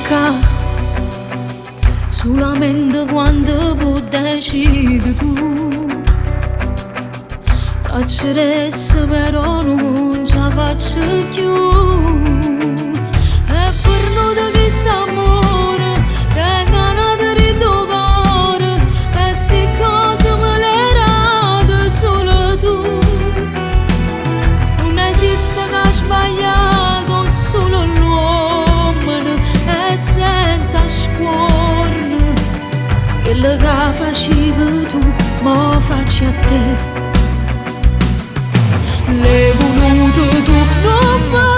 ca solamente quando puoi decidi tu. Piaceresse però non ce la faccio più. È fornuto questo amore che canata di tuo cuore, e sti cose me le rate solo tu. Non esiste che sbaglia, sono solo l'uomo e senza scuorne. Quello che facevi tu, mo faccio a te. L'hai voluto tu, non me